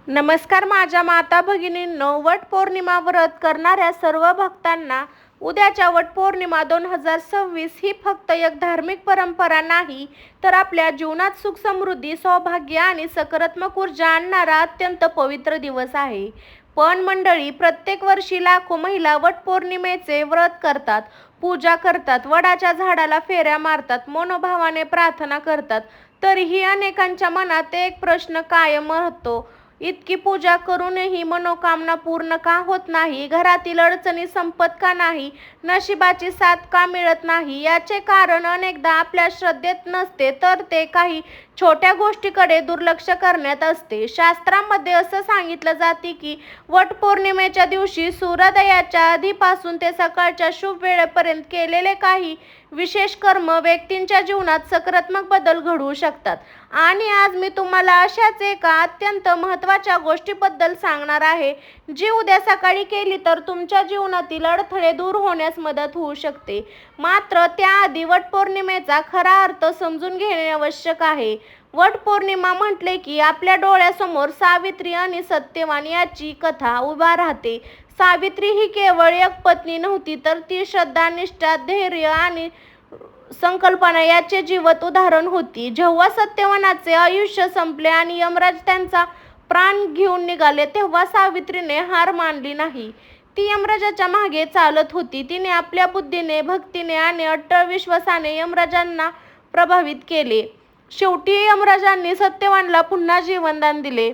नमस्कार माझ्या माता भगिनींनो, वटपौर्णिमा व्रत करणाऱ्या सर्व भक्तांना उद्याच्या वटपौर्णिमा 2026 ही फक्त एक धार्मिक परंपरा नाही, तर आपल्या जीवनात सुख समृद्धी, सौभाग्य आणि सकारात्मक ऊर्जा आणणारा अत्यंत पवित्र दिवस आहे. पण मंडळी, प्रत्येक वर्षी लाखो महिला वटपौर्णिमेचे व्रत करतात, पूजा करतात, वडाच्या झाडाला फेऱ्या मारतात, मनोभावाने प्रार्थना करतात. तरीही अनेकांच्या मनात एक प्रश्न कायम राहतो, इतकी पूजा करूनही मनोकामना पूर्ण का होत नाही? घरातील अडचणी संपत का नाही? नशिबाची साथ का मिळत नाही? याचे कारण अनेकदा आपल्या श्रद्धेत नसते, तर ते काही छोट्या गोष्टीकडे दुर्लक्ष करण्यात असते. शास्त्रामध्ये असं सांगितलं जाते की वटपौर्णिमेच्या दिवशी सूर्योदयाच्या आधीपासून ते सकाळच्या शुभ वेळेपर्यंत केलेले काही विशेष कर्म व्यक्तींच्या जीवनात सकारात्मक बदल घडवू शकतात. आणि आज मी तुम्हाला अशाच एका अत्यंत महत्त्वाच्या गोष्टीबद्दल सांगणार आहे, जी उद्या सकाळी केली तर तुमच्या जीवनातील अडथळे दूर होण्यास मदत होऊ शकते. मात्र त्याआधी वटपौर्णिमेचा खरा अर्थ समजून घेणे आवश्यक आहे. वटपौर्णिमा म्हटले की आपल्या डोळ्यासमोर सावित्री आणि सत्यवान याची कथा उभा राहते. सावित्री ही केवळ एक पत्नी नव्हती, तर ती श्रद्धा, निष्ठा, धैर्य आणि संकल्पना याचे जीवंत उदाहरण होती. जेव्हा सत्यवानाचे आयुष्य संपले आणि यमराज त्यांचा प्राण घेऊन निघाले, तेव्हा सावित्रीने हार मानली नाही. ती यमराजाच्या मागे चालत होती. तिने आपल्या बुद्धीने, भक्तीने आणि अट्टळ विश्वासाने यमराजांना प्रभावित केले. शेवटी यमराजांनी सत्यवानला पुन्हा जीवनदान दिले.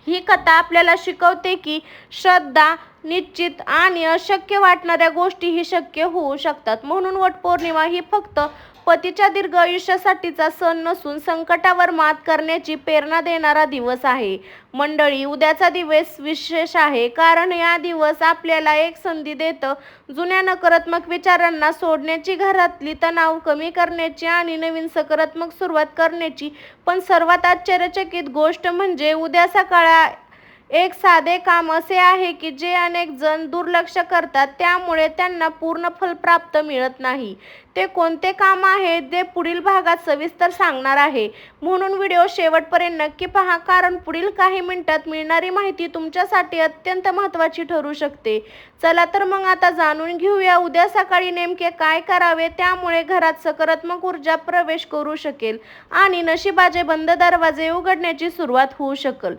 ही कथा आपल्याला शिकवते की श्रद्धा, निश्चित आणि अशक्य वाटणाऱ्या गोष्टीही शक्य होऊ शकतात. म्हणून वटपौर्णिमा ही फक्त पतीच्या दीर्घ आयुष्यासाठीचा सण नसून संकटावर मात करण्याची प्रेरणा देणारा दिवस आहे. मंडळी, उद्याचा दिवस विशेष आहे, कारण या दिवस आपल्याला एक संधी देतं जुन्या नकारात्मक विचारांना सोडण्याची, घरातली तणाव कमी करण्याची आणि नवीन सकारात्मक सुरुवात करण्याची. पण सर्वात आश्चर्यचकित गोष्ट म्हणजे उद्या सकाळी एक साधे काम असे आहे की जे अनेक जण दुर्लक्ष करतात, त्यामुळे त्यांना पूर्ण फल प्राप्त मिळत नाही. ते कोणते काम आहे ते पुढील भागात सविस्तर सांगणार आहे, म्हणून व्हिडिओ शेवटपर्यंत नक्की पहा, कारण पुढील काही मिनिटात मिळणारी माहिती तुमच्यासाठी अत्यंत महत्त्वाची ठरू शकते. चला तर मग आता जाणून घेऊया उद्या सकाळी नेमके काय करावे, त्यामुळे घरात सकारात्मक ऊर्जा प्रवेश करू शकेल आणि नशिबाचे बंद दरवाजे उघडण्याची सुरुवात होऊ शकेल.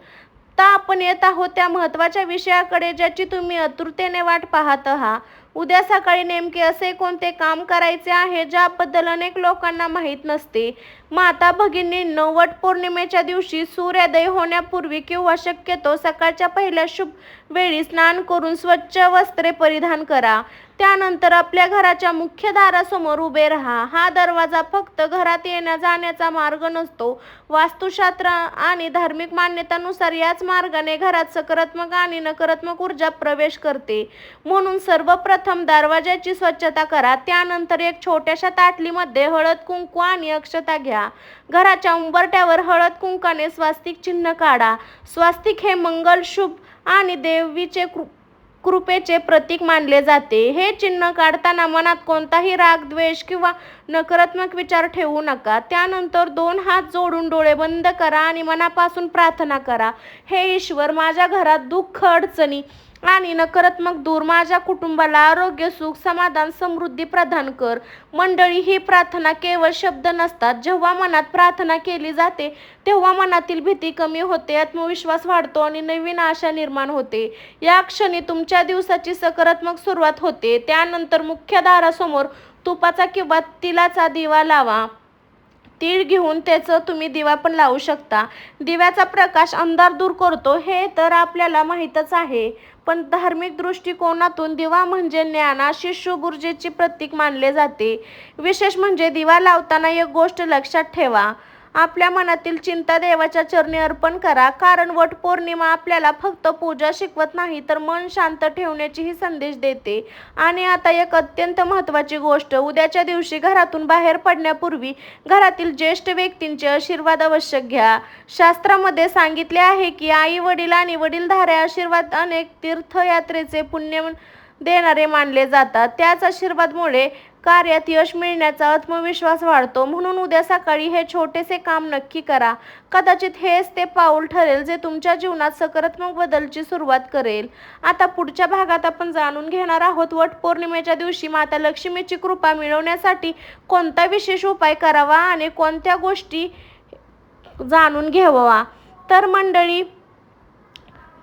आता आपण येत आहोत त्या महत्त्वाच्या विषयाकडे, ज्याची तुम्ही आतुरतेने वाट पाहत आहात. उद्या सकाळी नेमके असे कोणते काम करायचे आहे ज्याबद्दल अनेक लोकांना माहीत नसते. माता भगिनींनो, वटपौर्णिमेच्या दिवशी सूर्योदय होण्यापूर्वी किंवा शक्यतो सकाळच्या पहिल्या शुभ वेळी स्नान करून स्वच्छ वस्त्रे परिधान करा. त्यानंतर आपल्या घराच्या मुख्य दारासमोर उभे राहा. हा दरवाजा फक्त घरात येण्या जाण्याचा मार्ग नसतो. वास्तुशास्त्र आणि धार्मिक मान्यतानुसार याच मार्गाने घरात सकारात्मक आणि नकारात्मक ऊर्जा प्रवेश करते. म्हणून सर्वप्रथम दरवाजाची स्वच्छता करा. त्यानंतर एक छोट्याशा ताटलीमध्ये हळद, कुंकू आणि अक्षता घ्या. घराच्या उंबरठ्यावर हळद कुंकाने स्वास्तिक चिन्ह काढा. स्वास्तिक हे मंगल, शुभ आणि देवीचे कृपेचे प्रतीक मानले जाते. हे चिन्ह काढताना मनात कोणताही राग, द्वेष किंवा नकारात्मक विचार ठेवू नका. त्यानंतर 2 हात जोडून डोळे बंद करा आणि मनापासून प्रार्थना करा, हे ईश्वर, माझ्या घरात दुःख, अडचणी आणि नकारात्मक दूर, माझ्या कुटुंबाला आरोग्य, सुख, समाधान, समृद्धी प्रदान कर. मंडळी, ही प्रार्थना केवळ शब्द नसतात. जेव्हा मनात प्रार्थना केली जाते तेव्हा मनातील भीती कमी होते, आत्मविश्वास वाढतो आणि नवीन आशा निर्माण होते. या क्षणी तुमच्या दिवसाची सकारात्मक सुरुवात होते. त्यानंतर मुख्य दारासमोर तुपाचा किंवा तिळाचा दिवा लावा. तीळ घेऊन त्याचं तुम्ही दिवा पण लावू शकता. दिव्याचा प्रकाश अंधार दूर करतो, हे तर आपल्याला माहीतच आहे. पण धार्मिक दृष्टिकोनातून दिवा म्हणजे ज्ञान, आशिष, शुभ ऊर्जेचे प्रतीक मानले जाते. विशेष म्हणजे दिवा लावताना एक गोष्ट लक्षात ठेवा, आपल्या मनातील चिंता देवाच्या चरणी अर्पण करा. कारण वटपौर्णिमा आपल्याला फक्त पूजा शिकवत नाही, तर मन शांत ठेवण्याचीही संदेश देते. आणि आता एक अत्यंत महत्त्वाची गोष्ट, उद्याच्या दिवशी घरातून बाहेर पडण्यापूर्वी घरातील ज्येष्ठ व्यक्तींचे आशीर्वाद अवश्य घ्या. शास्त्रामध्ये सांगितले आहे की आई वडील आणि वडीलधारे आशीर्वाद अनेक तीर्थयात्रेचे पुण्य देणारे मानले जातात. त्याच आशीर्वादामुळे कार्यात यश मिळण्याचा आत्मविश्वास वाढतो. म्हणून उद्या सकाळी हे छोटेसे काम नक्की करा. कदाचित हेच ते पाऊल ठरेल जे तुमच्या जीवनात सकारात्मक बदलची सुरुवात करेल. आता पुढच्या भागात आपण जाणून घेणार आहोत वटपौर्णिमेच्या दिवशी माता लक्ष्मीची कृपा मिळवण्यासाठी कोणता विशेष उपाय करावा आणि कोणत्या गोष्टी जाणून घ्यावा. तर मंडळी,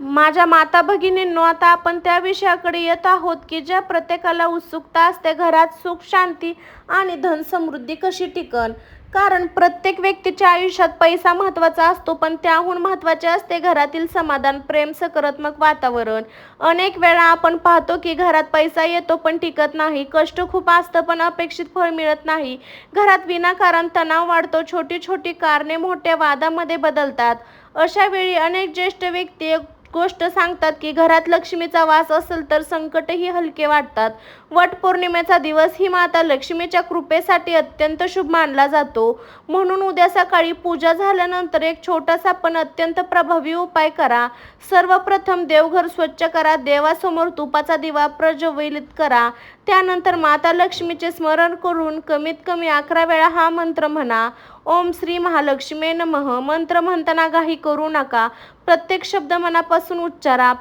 माझ्या माता भगिनींनो, आता आपण त्या विषयाकडे येत आहोत की ज्या प्रत्येकाला उत्सुकता असते, घरात सुख, शांती आणि धन समृद्धी कशी टिकन. कारण प्रत्येक व्यक्तीच्या आयुष्यात पैसा महत्त्वाचा असतो, पण त्याहून महत्त्वाचे असते घरातील समाधान, प्रेम, सकारात्मक वातावरण. अनेक वेळा आपण पाहतो की घरात पैसा येतो पण टिकत नाही. कष्ट खूप असतं पण अपेक्षित फळ मिळत नाही. घरात विनाकारण तणाव वाढतो. छोटी छोटी कारणे मोठ्या वादामध्ये बदलतात. अशा वेळी अनेक ज्येष्ठ व्यक्ती एक गोष्ट सांगतात की घरात लक्ष्मीचा वास असेल तर संकटही हलके वाटतात. वटपौर्णिमेचा दिवस ही माता लक्ष्मीच्या कृपेसाठी अत्यंत शुभ मानला जातो. म्हणून उद्या सकाळी पूजा झाल्यानंतर एक छोटासा पण अत्यंत प्रभावी उपाय करा. सर्वप्रथम देवघर स्वच्छ करा. देवासमोर तुपाचा दिवा प्रज्वलित करा. त्यानंतर माता लक्ष्मीचे स्मरण करून कमीत कमी 11 वेळा हा मंत्र म्हणा. ओम श्री महालक्ष्मी नमः. मंत्र म्हणताना घाई करू नका. प्रत्येक शब्द मनापासून उच्चारा.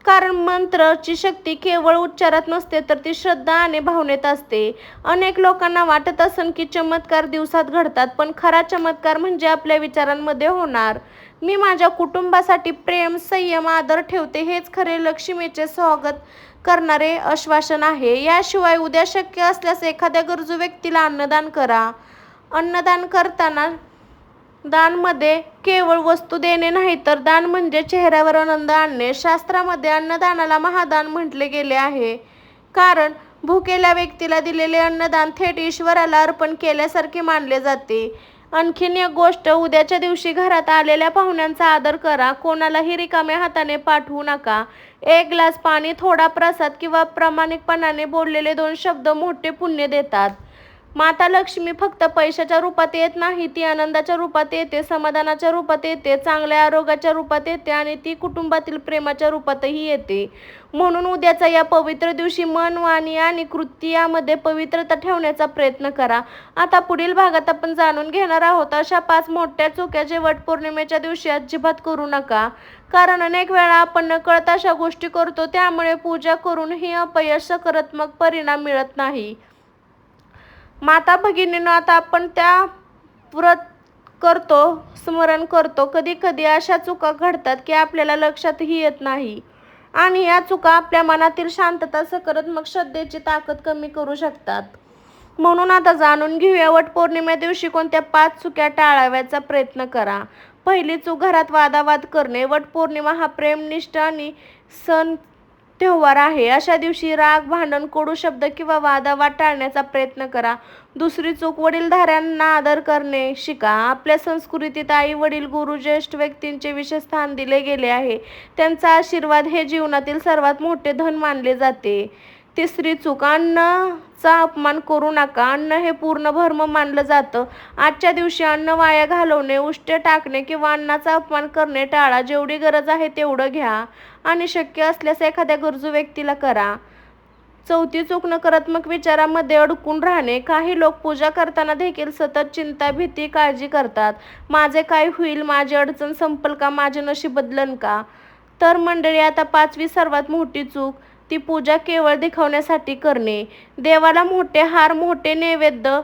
कारण मंत्राची शक्ती केवळ उच्चारात नसते तर ती श्रद्धा आणि भावनेत असते. अनेक लोकांना वाटत असेल की चमत्कार दिवसात घडतात, पण खरा चमत्कार म्हणजे आपल्या विचारांमध्ये होणार. मी माझ्या कुटुंबासाठी प्रेम, संयम, आदर ठेवते, हेच खरे लक्ष्मीचे स्वागत करणारे आश्वासन आहे. याशिवाय उद्या शक्य असल्यास एखाद्या गरजू व्यक्तीला अन्नदान करा. अन्नदान करताना दानमध्ये केवळ वस्तू देणे नाही तर दान म्हणजे चेहऱ्यावर आनंद आणणे. शास्त्रामध्ये अन्नदानाला महादान म्हटले गेले आहे. कारण भुकेल्या व्यक्तीला दिलेले अन्नदान थेट ईश्वराला अर्पण केल्यासारखे मानले जाते. आणखीन एक गोष्ट, उद्याच्या दिवशी घरात आलेल्या पाहुण्यांचा आदर करा. कोणालाही रिकाम्या हाताने पाठवू नका. एक ग्लास पाणी, थोडा प्रसाद किंवा प्रामाणिकपणाने बोललेले 2 शब्द मोठे पुण्य देतात. माता लक्ष्मी फक्त पैशाच्या रूपात येत नाही, ती आनंदाच्या रूपात येते, समाधानाच्या रूपात येते, चांगल्या आरोग्याच्या रूपात येते आणि ती कुटुंबातील प्रेमाच्या रूपातही येते. म्हणून उद्याच्या या पवित्र दिवशी मन, वाणी आणि कृती यामध्ये पवित्रता ठेवण्याचा प्रयत्न करा. आता पुढील भागात आपण जाणून घेणार आहोत अशा 5 मोठ्या चुका जे वटपौर्णिमेच्या दिवशी अजिबात करू नका. कारण अनेक वेळा आपण नकळत अशा गोष्टी करतो, त्यामुळे पूजा करूनही अपयश, सकारात्मक परिणाम मिळत नाही. माता भगिनींनो, आता आपण त्या व्रत करतो, स्मरण करतो. कधी कधी अशा चुका घडतात की आपल्याला लक्षातही येत नाही आणि या चुका आपल्या मनातील शांतता, सकारात्मक श्रद्धेची ताकद कमी करू शकतात. म्हणून आता जाणून घेऊया वटपौर्णिमे दिवशी कोणत्या 5 चुका टाळाव्याचा प्रयत्न करा. पहिली चूक, घरात वादावाद करणे. वटपौर्णिमा हा प्रेमनिष्ठ आणि सण त्योहार आहे. अशा दिवशी राग, भांडण, कडू शब्द किंवा वादावाद टाळण्याचा प्रयत्न करा. दुसरी चूक, वडीलधाऱ्यांना आदर करणे शिका. आपल्या संस्कृतीत आई वडील, गुरु, ज्येष्ठ व्यक्तींचे विशेष स्थान दिले गेले आहे. त्यांचा आशीर्वाद हे जीवनातील सर्वात मोठे धन मानले जाते. तिसरी चूक, अन्नाचा अपमान करू नका. अन्न हे पूर्ण ब्रह्म मानलं जातं. आजच्या दिवशी अन्न वाया घालवणे, उष्टे टाकणे किंवा अन्नाचा अपमान करणे टाळा. जेवढी गरज आहे तेवढं घ्या आणि शक्य असल्यास एखाद्या गरजू व्यक्तीला करा. चौथी चूक, नकारात्मक विचारामध्ये अडकून राहणे. काही लोक पूजा करताना देखील सतत चिंता, भीती, काळजी करतात. माझे काय होईल, माझी अडचण संपेल का, माझे नशीब बदलन का. तर मंडळी, आता 5वी सर्वात मोठी चूक, ती पूजा केवळ दिखावण्यासाठी करणे. देवाला मोठे हार, मोठे नैवेद्य,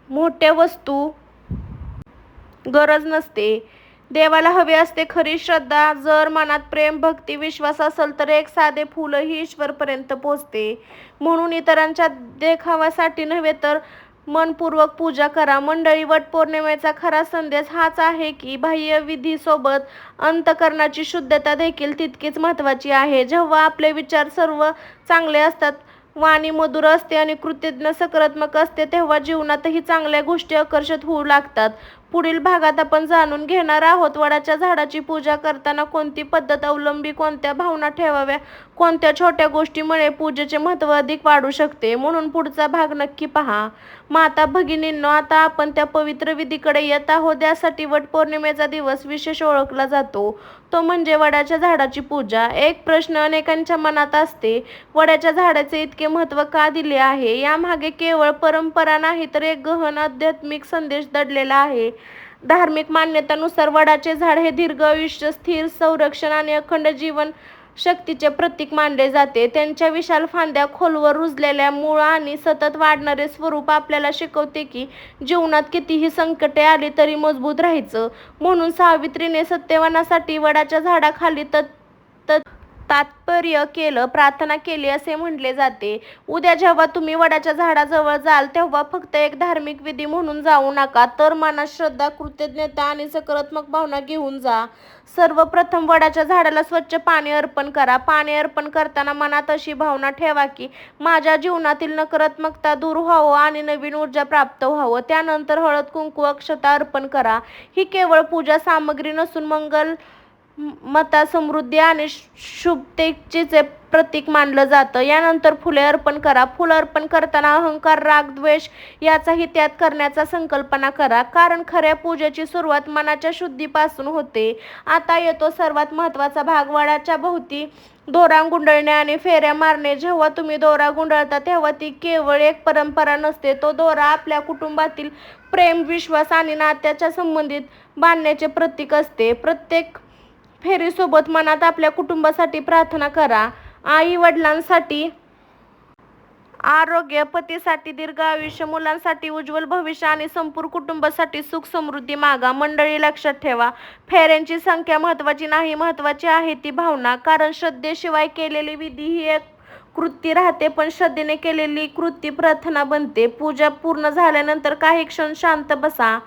मोठ्या वस्तू गरज नसते. देवाला हवे असते खरी श्रद्धा. जर मनात प्रेम, भक्ती, विश्वास असेल तर एक साधे फुलही ईश्वरपर्यंत पोहोचते. म्हणून इतरांच्या देखाव्यासाठी नव्हे तर मनपूर्वक पूजा करा. मंडळी, वटपौर्णिमेचा खरा संदेश हाच आहे की बाह्य विधीसोबत अंतःकरणाची शुद्धता देखील तितकीच महत्त्वाची आहे. जेव्हा आपले विचार सर्व चांगले असतात, वाणी मधुर असते आणि कृतज्ञ सकारात्मक असते, तेव्हा जीवनातही चांगल्या गोष्टी आकर्षित होऊ लागतात. पुढील भागात आपण जाणून घेणार आहोत वडाच्या झाडाची पूजा करताना कोणती पद्धत अवलंबी, कोणत्या भावना ठेवाव्या, कोणत्या छोट्या गोष्टीमुळे पूजेचे महत्त्व अधिक वाढू शकते, म्हणून पुढचा भाग नक्की पहा. माता भगिनींनो, आता आपण त्या पवित्र विधीकडे येत आहोत. यासाठी वटपौर्णिमेचा दिवस विशेष ओळखला जातो, तो म्हणजे वडाच्या झाडाची पूजा. एक प्रश्न अनेकांच्या मनात असते, वडाच्या झाडाचे इतके महत्त्व का दिले आहे? यामागे केवळ परंपरा नाही, तर एक गहन आध्यात्मिक संदेश दडलेला आहे. धार्मिक मान्यतानुसार वडाचे झाड हे दीर्घ आयुष्य, स्थिर संरक्षण आणि अखंड जीवन शक्तीचे प्रतीक मानले जाते. त्यांच्या विशाल फांद्या, खोलवर रुजलेल्या मूळ आणि सतत वाढणारे स्वरूप आपल्याला शिकवते की जीवनात कितीही संकटे आली तरी मजबूत राहायचं. म्हणून सावित्रीने सत्यवानासाठी वडाच्या झाडाखाली तात्पर्य केलं, प्रार्थना केली असे म्हटले जाते. उद्या जेव्हा तुम्ही वडाच्या झाडाजवळ जाल, तेव्हा फक्त एक धार्मिक विधी म्हणून जाऊ नका, तर मनात श्रद्धा, कृतज्ञता आणि सकारात्मक भावना घेऊन जा. सर्वप्रथम वडाच्या झाडाला स्वच्छ पाणी अर्पण करा. पाणी अर्पण करताना मनात अशी भावना ठेवा की माझ्या जीवनातील नकारात्मकता दूर व्हावं आणि नवीन ऊर्जा प्राप्त व्हावं. त्यानंतर हळद, कुंकू, अक्षता अर्पण करा. ही केवळ पूजा सामग्री नसून मंगल मता, समृद्धी आणि शुभतेचे प्रतीक मानलं जातं. यानंतर फुले अर्पण करा. फुलं अर्पण करताना अहंकार, राग, द्वेष याचाही त्याग करण्याचा संकल्पना करा, कारण खऱ्या पूजेची सुरुवात मनाच्या शुद्धीपासून होते. आता येतो सर्वात महत्त्वाचा भाग, वडाच्या भोवती दोरा गुंडळणे आणि फेऱ्या मारणे. जेव्हा तुम्ही दोरा गुंडळता, तेव्हा ती केवळ एक परंपरा नसते, तो दोरा आपल्या कुटुंबातील प्रेम, विश्वास आणि नात्याच्या संबंधित बांधण्याचे प्रतीक असते. प्रत्येक फेरीसोबत मनात आपल्या कुटुंबासाठी प्रार्थना करा. आई वडिलांसाठी आरोग्य, पतीसाठी दीर्घ आयुष्य, मुलांसाठी उज्ज्वल भविष्य आणि संपूर्ण कुटुंबासाठी सुख समृद्धी मागा. मंडळी, लक्षात ठेवा, फेऱ्यांची संख्या महत्त्वाची नाही, महत्त्वाची आहे ती भावना. कारण श्रद्धेशिवाय केलेली विधी ही एक कृती राहते, पण श्रद्धेने केलेली कृती प्रार्थना बनते. पूजा पूर्ण झाल्यानंतर काही क्षण शांत बसा,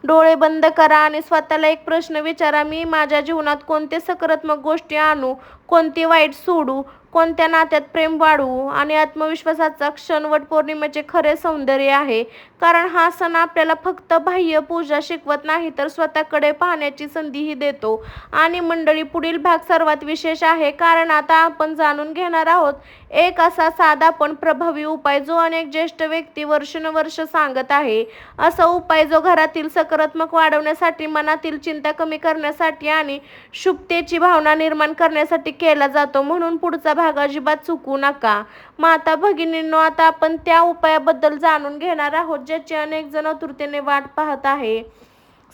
डोळे बंद करा आणि स्वतःला एक प्रश्न विचारा, मी माझ्या जीवनात कोणते सकारात्मक गोष्टी आणू, कोणती वाईट सोडू, कोणत्या नात्यात प्रेम वाढवू. आणि आत्मविश्वासाचा क्षण वटपौर्णिमेचे खरे सौंदर्य आहे, कारण हा सण आपल्याला फक्त बाह्य पूजा शिकवत नाही, तर स्वतःकडे पाहण्याची संधीही देतो. आणि मंडळी, पुढील भाग सर्वात विशेष आहे, कारण आता आपण जाणून घेणार आहोत एक असा साधा पण प्रभावी उपाय, जो अनेक ज्येष्ठ व्यक्ती वर्षानुवर्ष सांगत आहे. असा उपाय जो घरातील सकारात्मक वाढवण्यासाठी, मनातील चिंता कमी करण्यासाठी आणि शुभतेची भावना निर्माण करण्यासाठी केला जातो. म्हणून पुढचा भाग अजिबात चुकू नका. माता भगिनींनो, आता आपण त्या उपायाबद्दल जाणून घेणार आहोत, ज्याची अनेक जण आतुरतेने वाट पाहत आहे.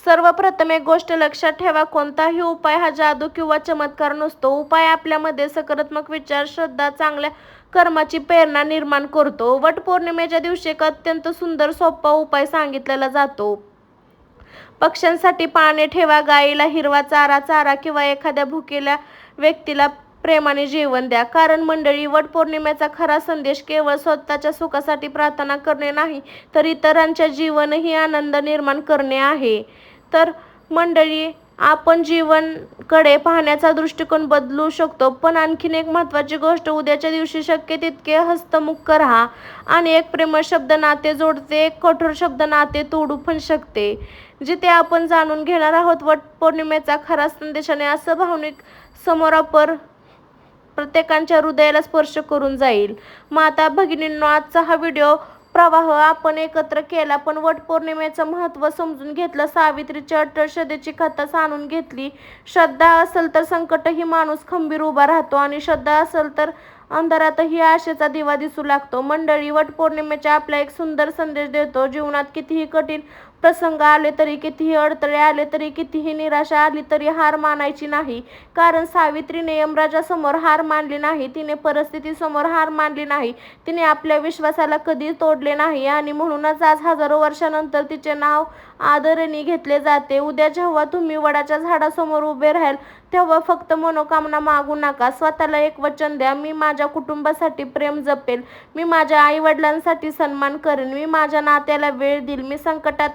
सर्वप्रथम एक गोष्ट लक्षात ठेवा, कोणताही उपाय हा जादू किंवा चमत्कार नसतो. उपाय आपल्यामध्ये सकारात्मक विचार, श्रद्धा, चांगल्या कर्माची प्रेरणा निर्माण करतो. वटपौर्णिमेच्या दिवशी एक अत्यंत सुंदर, सोपा उपाय सांगितलेला जातो. पक्ष्यांसाठी पाने ठेवा, गायीला हिरवा चारा चारा किंवा एखाद्या भुकेल्या व्यक्तीला प्रेमाने जेवण द्या. कारण मंडळी, वटपौर्णिमेचा खरा संदेश केवळ स्वतःच्या सुखासाठी प्रार्थना करणे नाही, तर इतरांच्या जीवनही आनंद निर्माण करणे आहे. तर मंडळी, आपण जीवनकडे पाहण्याचा दृष्टिकोन बदलू शकतो. पण आणखीन एक महत्त्वाची गोष्ट, उद्याच्या दिवशी शक्य तितके हस्तमुख राहा. आणि एक प्रेमळ शब्द नाते जोडते, एक कठोर शब्द नाते तोडू पण शकते. जिथे आपण जाणून घेणार आहोत वटपौर्णिमेचा खरा संदेशाने असं भावनिक समोरापर प्रत्येकाच्या हृदयाला स्पर्श करून जाईल. माता भगिनींनो, आजचा हा व्हिडिओ प्रवाह आपण एकत्र केला, पण वटपौर्णिमेचं महत्त्व समजून घेतलं. सावित्रीच्या अटळ श्रद्धेची कथा जाणून घेतली. श्रद्धा असेल तर संकटही माणूस खंबीर उभा राहतो, आणि श्रद्धा असेल तर अंधारातही आशेचा दिवा दिसू लागतो. मंडळी, वटपौर्णिमेचा आपला एक सुंदर संदेश देतो. जीवनात कितीही कठीण प्रसंग आले तरी, कितीही अडथळे आले तरी, कितीही निराशा आली तरी हार मानायची नाही. कारण सावित्रीने यमराजासमोर हार मानली नाही, तिने परिस्थितीसमोर हार मानली नाही, तिने आपल्या विश्वासाला कधी तोडले नाही. आणि म्हणूनच आज हजारो वर्षानंतर तिचे नाव आदराने घेतले जाते. उद्या जेव्हा तुम्ही वडाच्या झाडासमोर उभे राहाल, तेव्हा फक्त मनोकामना मागू नका. स्वतःला एक वचन द्या, मी माझ्या कुटुंबासाठी प्रेम जपेल, मी माझ्या आई वडिलांसाठी सन्मान करेन, मी माझ्या नात्याला वेळ देईल, मी संकटात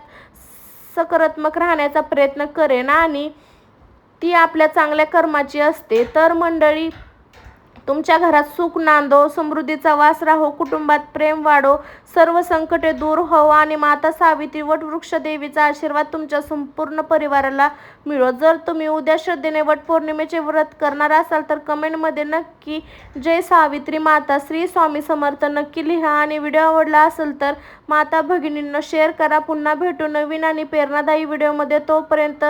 सकारात्मक राहण्याचा प्रयत्न करेन, आणि ती आपल्या चांगल्या कर्माची असते. तर मंडळी, तुमच्या घरात सुख नांदो, समृद्धीचा वास राहो, कुटुंबात प्रेम वाढो, सर्व संकटे दूर हो आणि माता सावित्री वटवृक्ष देवीचा आशीर्वाद तुमच्या संपूर्ण परिवाराला मिळो. जर तुम्ही उद्या श्रद्धेने वटपौर्णिमेचे व्रत करणार असाल तर कमेंटमध्ये नक्की जय सावित्री माता श्री स्वामी समर्थ नक्की लिहा आणि व्हिडिओ आवडला असेल तर माता भगिनींना शेअर करा. पुन्हा भेटू नवीन आणि प्रेरणादायी व्हिडिओमध्ये. तोपर्यंत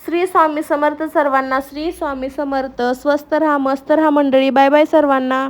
श्री स्वामी समर्थ सर्वांना. श्री स्वामी समर्थ. स्वस्त राहा, मस्त राहा मंडळी. बाय बाय सर्वांना.